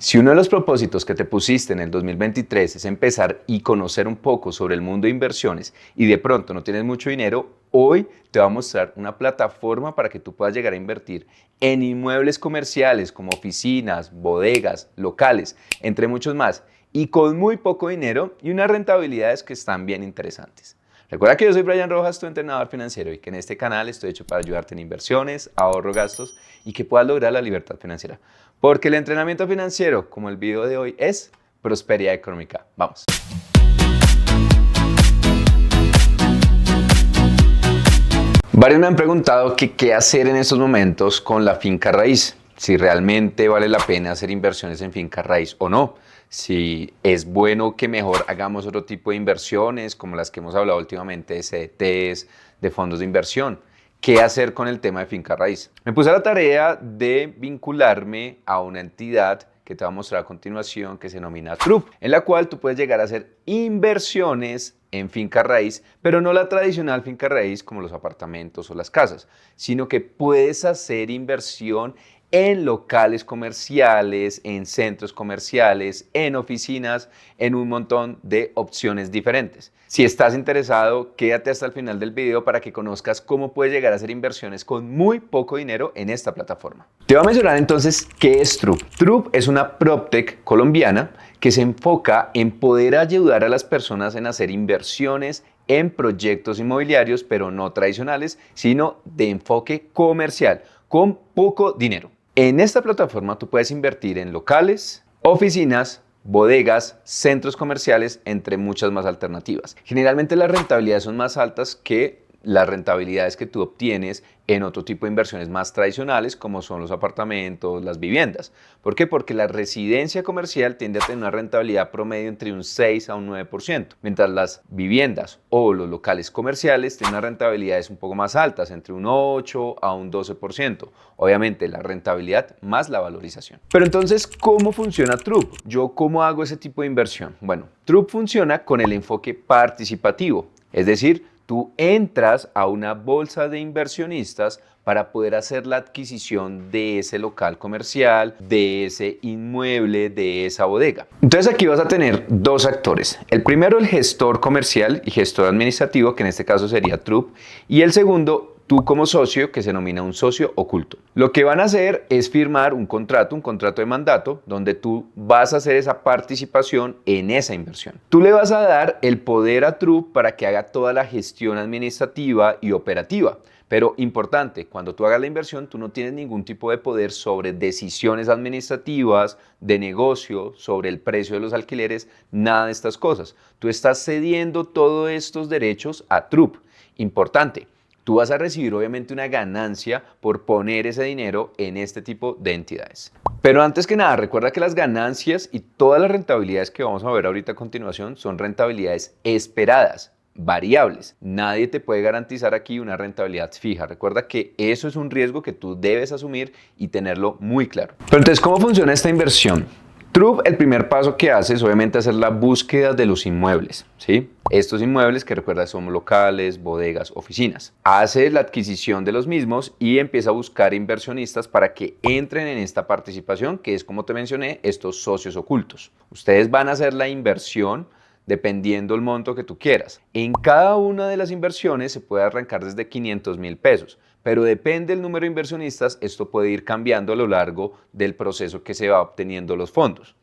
Si uno de los propósitos que te pusiste en el 2023 es empezar y conocer un poco sobre el mundo de inversiones y de pronto no tienes mucho dinero, hoy te voy a mostrar una plataforma para que tú puedas llegar a invertir en inmuebles comerciales como oficinas, bodegas, locales, entre muchos más, y con muy poco dinero y unas rentabilidades que están bien interesantes. Recuerda que yo soy Brian Rojas, tu entrenador financiero, y que en este canal estoy hecho para ayudarte en inversiones, ahorro, gastos y que puedas lograr la libertad financiera. Porque el entrenamiento financiero, como el video de hoy, es prosperidad económica. Vamos. Varios me han preguntado que qué hacer en estos momentos con la finca raíz, si realmente vale la pena hacer inversiones en finca raíz o no, si es bueno que mejor hagamos otro tipo de inversiones como las que hemos hablado últimamente de CDTs, de fondos de inversión. ¿Qué hacer con el tema de finca raíz? Me puse a la tarea de vincularme a una entidad que te voy a mostrar a continuación que se denomina TRUP, en la cual tú puedes llegar a hacer inversiones en finca raíz, pero no la tradicional finca raíz como los apartamentos o las casas, sino que puedes hacer inversión en locales comerciales, en centros comerciales, en oficinas, en un montón de opciones diferentes. Si estás interesado, quédate hasta el final del video para que conozcas cómo puedes llegar a hacer inversiones con muy poco dinero en esta plataforma. Te voy a mencionar entonces qué es TRUP. TRUP es una PropTech colombiana que se enfoca en poder ayudar a las personas en hacer inversiones en proyectos inmobiliarios, pero no tradicionales, sino de enfoque comercial, con poco dinero. En esta plataforma tú puedes invertir en locales, oficinas, bodegas, centros comerciales, entre muchas más alternativas. Generalmente las rentabilidades son más altas que las rentabilidades que tú obtienes en otro tipo de inversiones más tradicionales como son los apartamentos, las viviendas. ¿Por qué? Porque la residencia comercial tiende a tener una rentabilidad promedio entre un 6 a un 9%, mientras las viviendas o los locales comerciales tienen unas rentabilidades un poco más altas, entre un 8 a un 12%. Obviamente la rentabilidad más la valorización. Pero entonces, ¿cómo funciona TRUP? ¿Yo cómo hago ese tipo de inversión? Bueno, TRUP funciona con el enfoque participativo, es decir, tú entras a una bolsa de inversionistas para poder hacer la adquisición de ese local comercial, de ese inmueble, de esa bodega. Entonces aquí vas a tener dos actores. El primero, el gestor comercial y gestor administrativo, que en este caso sería TRUP, y el segundo, tú como socio, que se denomina un socio oculto. Lo que van a hacer es firmar un contrato de mandato, donde tú vas a hacer esa participación en esa inversión. Tú le vas a dar el poder a TRUP para que haga toda la gestión administrativa y operativa. Pero importante, cuando tú hagas la inversión, tú no tienes ningún tipo de poder sobre decisiones administrativas, de negocio, sobre el precio de los alquileres, nada de estas cosas. Tú estás cediendo todos estos derechos a TRUP. Importante. Tú vas a recibir obviamente una ganancia por poner ese dinero en este tipo de entidades. Pero antes que nada, recuerda que las ganancias y todas las rentabilidades que vamos a ver ahorita a continuación son rentabilidades esperadas, variables. Nadie te puede garantizar aquí una rentabilidad fija. Recuerda que eso es un riesgo que tú debes asumir y tenerlo muy claro. Pero entonces, ¿cómo funciona esta inversión? TRUP, el primer paso que hace es obviamente hacer la búsqueda de los inmuebles, ¿sí? Estos inmuebles que recuerda son locales, bodegas, oficinas. Hace la adquisición de los mismos y empieza a buscar inversionistas para que entren en esta participación, que es, como te mencioné, estos socios ocultos. Ustedes van a hacer la inversión dependiendo el monto que tú quieras. En cada una de las inversiones se puede arrancar desde 500,000 pesos, pero depende del número de inversionistas, esto puede ir cambiando a lo largo del proceso que se va obteniendo los fondos.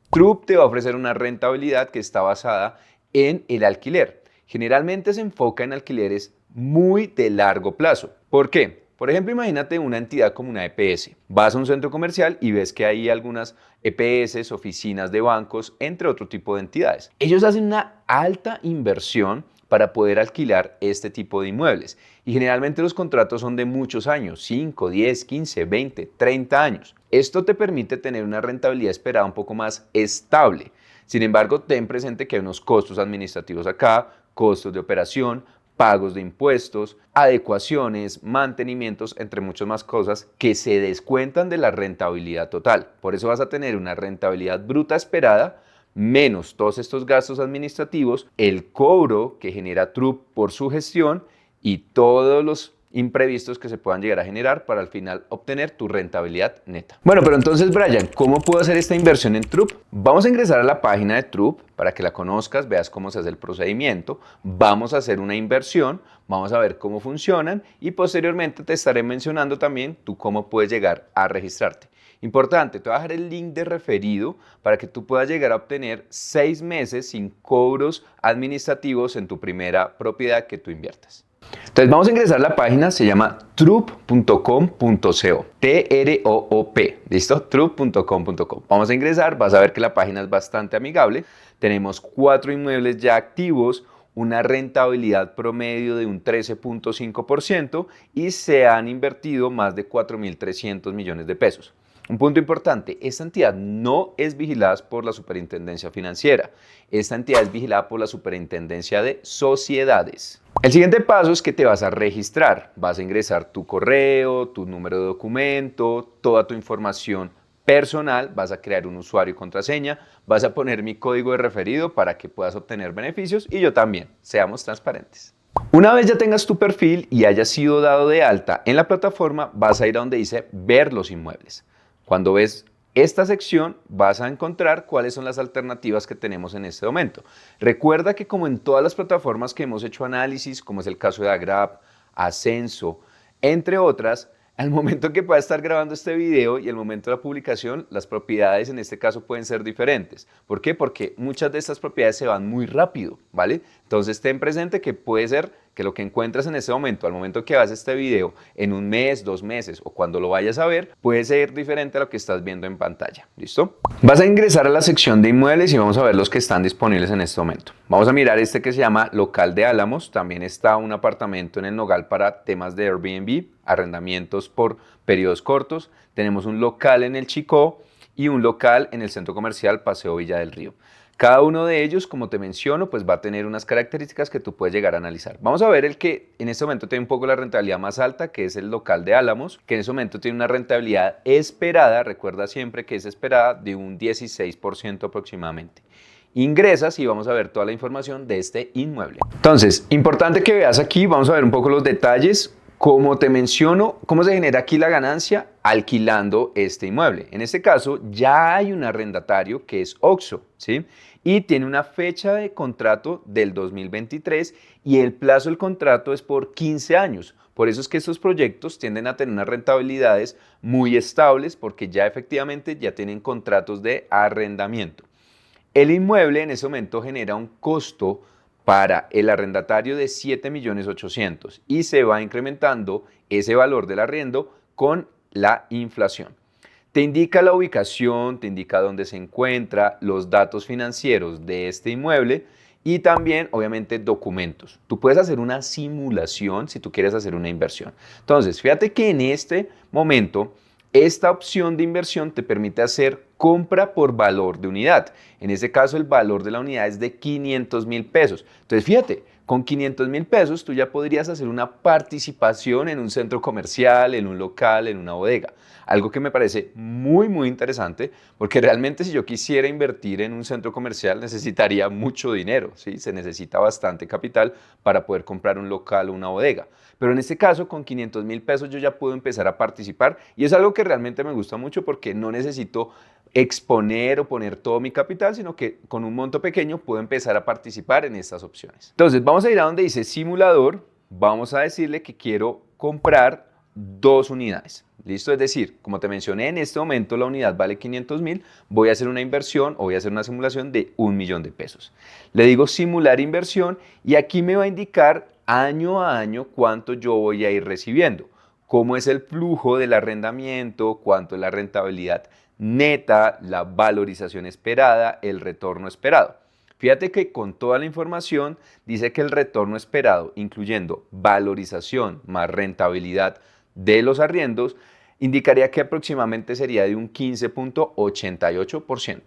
TRUP te va a ofrecer una rentabilidad que está basada en el alquiler. Generalmente se enfoca en alquileres muy de largo plazo. ¿Por qué? Por ejemplo, imagínate una entidad como una EPS. Vas a un centro comercial y ves que hay algunas EPS, oficinas de bancos, entre otro tipo de entidades. Ellos hacen una alta inversión para poder alquilar este tipo de inmuebles. Y generalmente los contratos son de muchos años, 5, 10, 15, 20, 30 años. Esto te permite tener una rentabilidad esperada un poco más estable. Sin embargo, ten presente que hay unos costos administrativos acá, costos de operación, pagos de impuestos, adecuaciones, mantenimientos, entre muchas más cosas que se descuentan de la rentabilidad total. Por eso vas a tener una rentabilidad bruta esperada menos todos estos gastos administrativos, el cobro que genera TRUP por su gestión y todos los imprevistos que se puedan llegar a generar para al final obtener tu rentabilidad neta. Bueno, pero entonces, Brian, ¿cómo puedo hacer esta inversión en Troop? Vamos a ingresar a la página de Troop para que la conozcas, veas cómo se hace el procedimiento. Vamos a hacer una inversión, vamos a ver cómo funcionan y posteriormente te estaré mencionando también tú cómo puedes llegar a registrarte. Importante, te voy a dejar el link de referido para que tú puedas llegar a obtener 6 meses sin cobros administrativos en tu primera propiedad que tú inviertas. Entonces vamos a ingresar a la página, se llama troop.com.co, T-R-O-O-P, ¿listo? Troop.com.co. Vamos a ingresar, vas a ver que la página es bastante amigable. Tenemos 4 inmuebles ya activos, una rentabilidad promedio de un 13.5% y se han invertido más de 4.300 millones de pesos. Un punto importante, esta entidad no es vigilada por la Superintendencia Financiera, esta entidad es vigilada por la Superintendencia de Sociedades. El siguiente paso es que te vas a registrar, vas a ingresar tu correo, tu número de documento, toda tu información personal, vas a crear un usuario y contraseña, vas a poner mi código de referido para que puedas obtener beneficios y yo también, seamos transparentes. Una vez ya tengas tu perfil y hayas sido dado de alta en la plataforma, vas a ir a donde dice ver los inmuebles. Cuando ves esta sección vas a encontrar cuáles son las alternativas que tenemos en este momento. Recuerda que como en todas las plataformas que hemos hecho análisis, como es el caso de Agrap, Ascenso, entre otras, al momento que pueda estar grabando este video y el momento de la publicación, las propiedades en este caso pueden ser diferentes. ¿Por qué? Porque muchas de estas propiedades se van muy rápido, ¿vale? Entonces ten presente que puede ser que lo que encuentras en este momento, al momento que hagas este video, en un mes, 2 meses o cuando lo vayas a ver, puede ser diferente a lo que estás viendo en pantalla. ¿Listo? Vas a ingresar a la sección de inmuebles y vamos a ver los que están disponibles en este momento. Vamos a mirar este que se llama Local de Álamos. También está un apartamento en el Nogal para temas de Airbnb, arrendamientos por periodos cortos. Tenemos un local en el Chicó y un local en el centro comercial Paseo Villa del Río. Cada uno de ellos, como te menciono, pues va a tener unas características que tú puedes llegar a analizar. Vamos a ver el que en este momento tiene un poco la rentabilidad más alta, que es el Local de Álamos, que en este momento tiene una rentabilidad esperada, recuerda siempre que es esperada, de un 16% aproximadamente. Ingresas y vamos a ver toda la información de este inmueble. Entonces, importante que veas aquí, vamos a ver un poco los detalles. Como te menciono, ¿cómo se genera aquí la ganancia? Alquilando este inmueble. En este caso, ya hay un arrendatario que es OXXO, ¿sí? Y tiene una fecha de contrato del 2023 y el plazo del contrato es por 15 años. Por eso es que estos proyectos tienden a tener unas rentabilidades muy estables porque ya efectivamente ya tienen contratos de arrendamiento. El inmueble en ese momento genera un costo para el arrendatario de 7.800.000 y se va incrementando ese valor del arriendo con la inflación. Te indica la ubicación, te indica dónde se encuentra, los datos financieros de este inmueble y también, obviamente, documentos. Tú puedes hacer una simulación si tú quieres hacer una inversión. Entonces, fíjate que en este momento, esta opción de inversión te permite hacer compra por valor de unidad. En este caso, el valor de la unidad es de 500.000 pesos. Entonces, fíjate, con 500.000 pesos tú ya podrías hacer una participación en un centro comercial, en un local, en una bodega. Algo que me parece muy interesante porque realmente si yo quisiera invertir en un centro comercial necesitaría mucho dinero, ¿sí? Se necesita bastante capital para poder comprar un local o una bodega. Pero en este caso con 500.000 pesos yo ya puedo empezar a participar y es algo que realmente me gusta mucho porque no necesito exponer o poner todo mi capital, sino que con un monto pequeño puedo empezar a participar en estas opciones. Entonces vamos a ir a donde dice simulador, vamos a decirle que quiero comprar 2 unidades. ¿Listo? Es decir, como te mencioné, en este momento la unidad vale 500.000, voy a hacer una inversión o voy a hacer una simulación de 1.000.000 de pesos. Le digo simular inversión y aquí me va a indicar año a año cuánto yo voy a ir recibiendo, cómo es el flujo del arrendamiento, cuánto es la rentabilidad neta, la valorización esperada, el retorno esperado. Fíjate que con toda la información dice que el retorno esperado, incluyendo valorización más rentabilidad de los arriendos, indicaría que aproximadamente sería de un 15.88%.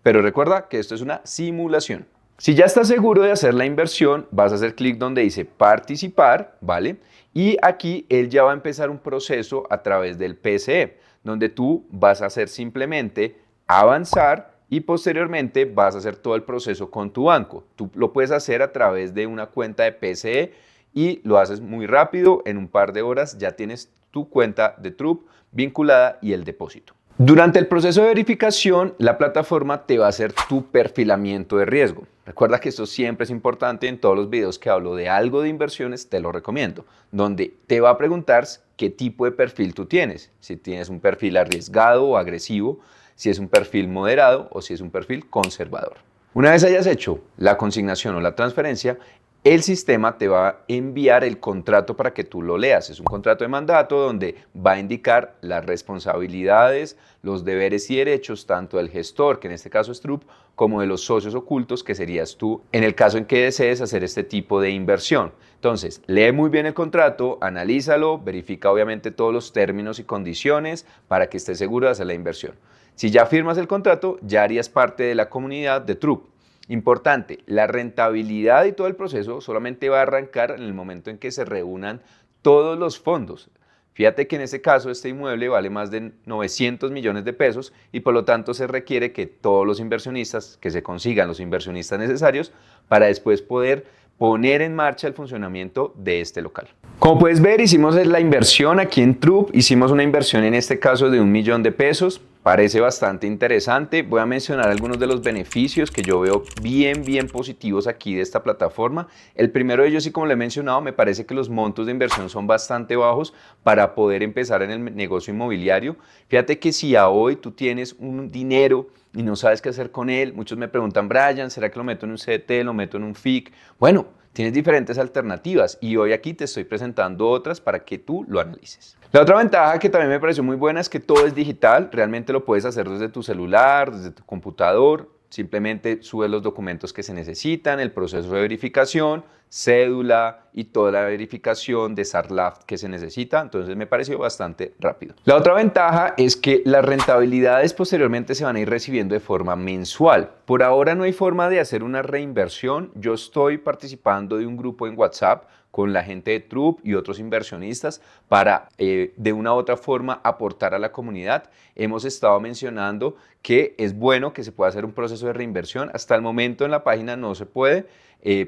Pero recuerda que esto es una simulación. Si ya estás seguro de hacer la inversión, vas a hacer clic donde dice participar, ¿vale? Y aquí él ya va a empezar un proceso a través del PSE, donde tú vas a hacer simplemente avanzar y posteriormente vas a hacer todo el proceso con tu banco. Tú lo puedes hacer a través de una cuenta de PSE y lo haces muy rápido, en un par de horas ya tienes tu cuenta de Troop vinculada y el depósito. Durante el proceso de verificación, la plataforma te va a hacer tu perfilamiento de riesgo. Recuerda que esto siempre es importante, en todos los videos que hablo de algo de inversiones te lo recomiendo, donde te va a preguntar qué tipo de perfil tú tienes, si tienes un perfil arriesgado o agresivo, si es un perfil moderado o si es un perfil conservador. Una vez hayas hecho la consignación o la transferencia, el sistema te va a enviar el contrato para que tú lo leas. Es un contrato de mandato donde va a indicar las responsabilidades, los deberes y derechos tanto del gestor, que en este caso es Troop, como de los socios ocultos, que serías tú, en el caso en que desees hacer este tipo de inversión. Entonces, lee muy bien el contrato, analízalo, verifica obviamente todos los términos y condiciones para que estés seguro de hacer la inversión. Si ya firmas el contrato, ya harías parte de la comunidad de Troop. Importante, la rentabilidad y todo el proceso solamente va a arrancar en el momento en que se reúnan todos los fondos. Fíjate que en este caso este inmueble vale más de 900 millones de pesos y por lo tanto se requiere que todos los inversionistas, que se consigan los inversionistas necesarios para después poder poner en marcha el funcionamiento de este local. Como puedes ver, hicimos la inversión aquí en Troop, hicimos una inversión en este caso de 1 millón de pesos. Parece bastante interesante. Voy a mencionar algunos de los beneficios que yo veo bien positivos aquí de esta plataforma. El primero de ellos, y como le he mencionado, me parece que los montos de inversión son bastante bajos para poder empezar en el negocio inmobiliario. Fíjate que si a hoy tú tienes un dinero y no sabes qué hacer con él, muchos me preguntan, Brian, ¿será que lo meto en un CDT, lo meto en un FIC? Bueno, tienes diferentes alternativas y hoy aquí te estoy presentando otras para que tú lo analices. La otra ventaja que también me pareció muy buena es que todo es digital, realmente lo puedes hacer desde tu celular, desde tu computador, simplemente subes los documentos que se necesitan, el proceso de verificación, cédula y toda la verificación de SARLAF que se necesita, entonces me pareció bastante rápido. La otra ventaja es que las rentabilidades posteriormente se van a ir recibiendo de forma mensual. Por ahora no hay forma de hacer una reinversión, yo estoy participando de un grupo en WhatsApp con la gente de Troop y otros inversionistas para de una u otra forma aportar a la comunidad. Hemos estado mencionando que es bueno que se pueda hacer un proceso de reinversión. Hasta el momento en la página no se puede,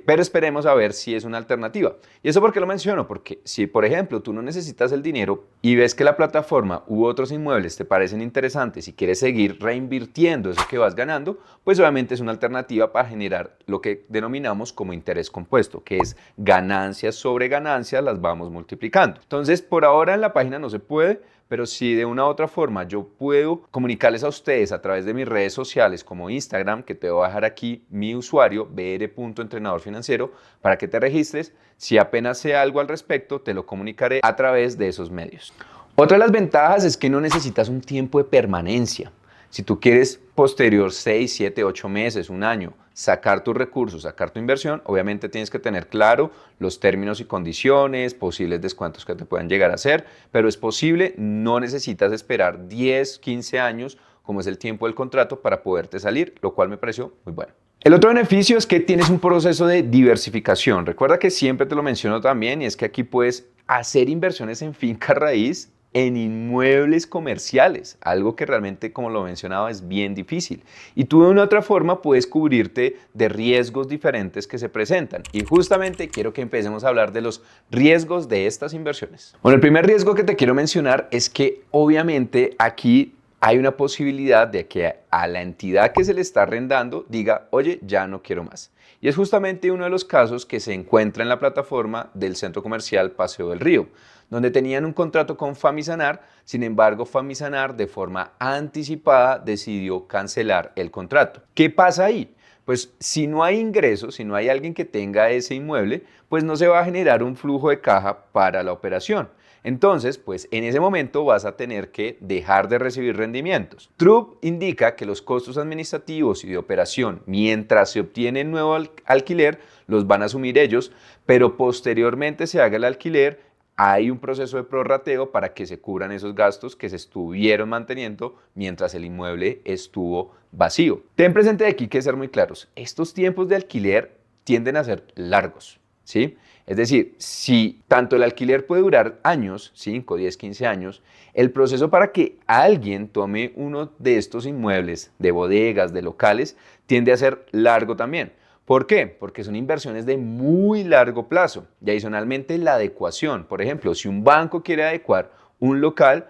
pero esperemos a ver si es una alternativa. ¿Y eso por qué lo menciono? Porque si, por ejemplo, tú no necesitas el dinero y ves que la plataforma u otros inmuebles te parecen interesantes y quieres seguir reinvirtiendo eso que vas ganando, pues obviamente es una alternativa para generar lo que denominamos como interés compuesto, que es ganancias sobre ganancias las vamos multiplicando. Entonces, por ahora en la página no se puede, pero si de una u otra forma yo puedo comunicarles a ustedes a través de mis redes sociales como Instagram, que te voy a dejar aquí mi usuario, br.entrenadorfinanciero, para que te registres, si apenas sé algo al respecto, te lo comunicaré a través de esos medios. Otra de las ventajas es que no necesitas un tiempo de permanencia. Si tú quieres posterior 6, 7, 8 meses, un año, sacar tus recursos, sacar tu inversión, obviamente tienes que tener claro los términos y condiciones, posibles descuentos que te puedan llegar a hacer, pero es posible, no necesitas esperar 10, 15 años, como es el tiempo del contrato, para poderte salir, lo cual me pareció muy bueno. El otro beneficio es que tienes un proceso de diversificación. Recuerda que siempre te lo menciono también, y es que aquí puedes hacer inversiones en finca raíz, en inmuebles comerciales, algo que realmente, como lo mencionaba, es bien difícil. Y tú de una otra forma puedes cubrirte de riesgos diferentes que se presentan. Y justamente quiero que empecemos a hablar de los riesgos de estas inversiones. Bueno, el primer riesgo que te quiero mencionar es que obviamente aquí hay una posibilidad de que a la entidad que se le está arrendando diga, oye, ya no quiero más. Y es justamente uno de los casos que se encuentra en la plataforma del centro comercial Paseo del Río, donde tenían un contrato con Famisanar, sin embargo Famisanar de forma anticipada decidió cancelar el contrato. ¿Qué pasa ahí? Pues si no hay ingresos, si no hay alguien que tenga ese inmueble, pues no se va a generar un flujo de caja para la operación. Entonces, pues en ese momento vas a tener que dejar de recibir rendimientos. Troop indica que los costos administrativos y de operación, mientras se obtiene nuevo alquiler, los van a asumir ellos, pero posteriormente se haga el alquiler, hay un proceso de prorrateo para que se cubran esos gastos que se estuvieron manteniendo mientras el inmueble estuvo vacío. Ten presente aquí que ser muy claros, estos tiempos de alquiler tienden a ser largos, ¿sí? Es decir, si tanto el alquiler puede durar años, 5, 10, 15 años, el proceso para que alguien tome uno de estos inmuebles, de bodegas, de locales, tiende a ser largo también. ¿Por qué? Porque son inversiones de muy largo plazo y adicionalmente la adecuación. Por ejemplo, si un banco quiere adecuar un local,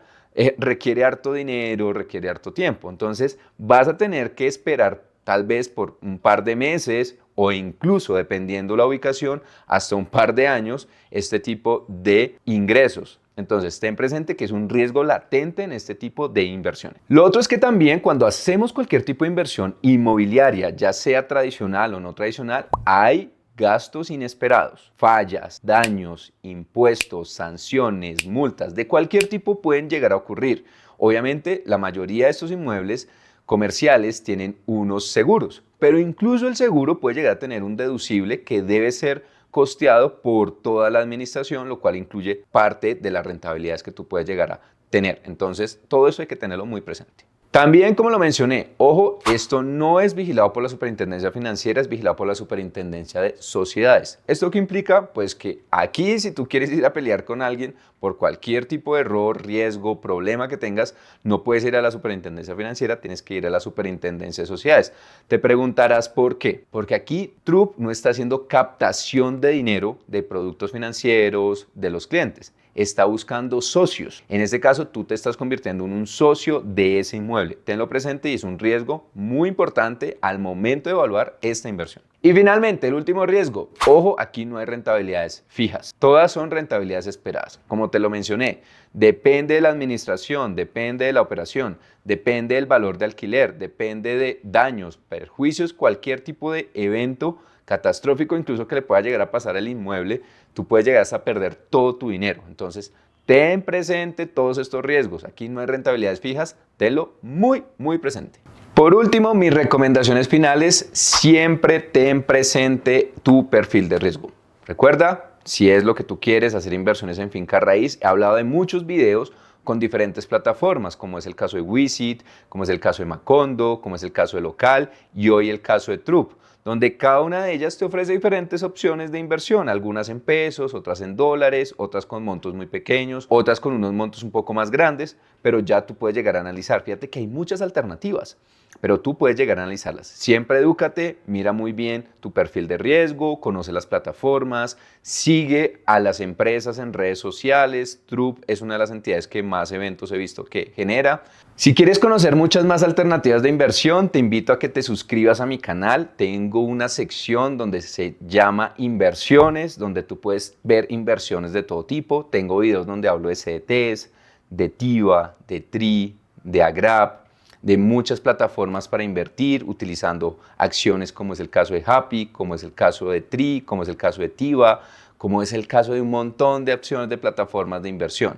requiere harto dinero, requiere harto tiempo. Entonces vas a tener que esperar tal vez por un par de meses o incluso, dependiendo la ubicación, hasta un par de años este tipo de ingresos. Entonces, ten presente que es un riesgo latente en este tipo de inversiones. Lo otro es que también cuando hacemos cualquier tipo de inversión inmobiliaria, ya sea tradicional o no tradicional, hay gastos inesperados, fallas, daños, impuestos, sanciones, multas, de cualquier tipo pueden llegar a ocurrir. Obviamente, la mayoría de estos inmuebles comerciales tienen unos seguros, pero incluso el seguro puede llegar a tener un deducible que debe ser costeado por toda la administración, lo cual incluye parte de las rentabilidades que tú puedes llegar a tener. Entonces, todo eso hay que tenerlo muy presente. También, como lo mencioné, ojo, esto no es vigilado por la Superintendencia Financiera, es vigilado por la Superintendencia de Sociedades. ¿Esto qué implica? Pues que aquí, si tú quieres ir a pelear con alguien por cualquier tipo de error, riesgo, problema que tengas, no puedes ir a la Superintendencia Financiera, tienes que ir a la Superintendencia de Sociedades. Te preguntarás por qué. Porque aquí TRUP no está haciendo captación de dinero de productos financieros de los clientes. Está buscando socios. En este caso, tú te estás convirtiendo en un socio de ese inmueble. Tenlo presente y es un riesgo muy importante al momento de evaluar esta inversión. Y finalmente, el último riesgo. Ojo, aquí no hay rentabilidades fijas. Todas son rentabilidades esperadas. Como te lo mencioné, depende de la administración, depende de la operación, depende del valor de alquiler, depende de daños, perjuicios, cualquier tipo de evento catastrófico incluso que le pueda llegar a pasar al inmueble, tú puedes llegar a perder todo tu dinero. Entonces, ten presente todos estos riesgos. Aquí no hay rentabilidades fijas, tenlo muy presente. Por último, mis recomendaciones finales, siempre ten presente tu perfil de riesgo. Recuerda, si es lo que tú quieres, hacer inversiones en finca raíz, he hablado de muchos videos con diferentes plataformas, como es el caso de Wisit, como es el caso de Macondo, como es el caso de Local y hoy el caso de TRUP, donde cada una de ellas te ofrece diferentes opciones de inversión, algunas en pesos, otras en dólares, otras con montos muy pequeños, otras con unos montos un poco más grandes, pero ya tú puedes llegar a analizar. Fíjate que hay muchas alternativas, pero tú puedes llegar a analizarlas. Siempre edúcate, mira muy bien tu perfil de riesgo, conoce las plataformas, sigue a las empresas en redes sociales. TRUP es una de las entidades que más eventos he visto que genera. Si quieres conocer muchas más alternativas de inversión, te invito a que te suscribas a mi canal. Tengo una sección donde se llama Inversiones, donde tú puedes ver inversiones de todo tipo. Tengo videos donde hablo de CDTs, de TIVA, de TRI, de AGRAP, de muchas plataformas para invertir, utilizando acciones como es el caso de Happy, como es el caso de TRI, como es el caso de TIVA, como es el caso de un montón de opciones de plataformas de inversión.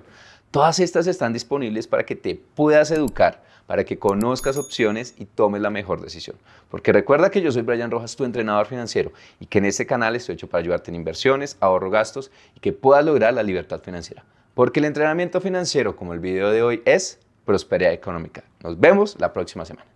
Todas estas están disponibles para que te puedas educar, para que conozcas opciones y tomes la mejor decisión. Porque recuerda que yo soy Brian Rojas, tu entrenador financiero, y que en este canal estoy hecho para ayudarte en inversiones, ahorro, gastos y que puedas lograr la libertad financiera. Porque el entrenamiento financiero, como el video de hoy, es prosperidad económica. Nos vemos la próxima semana.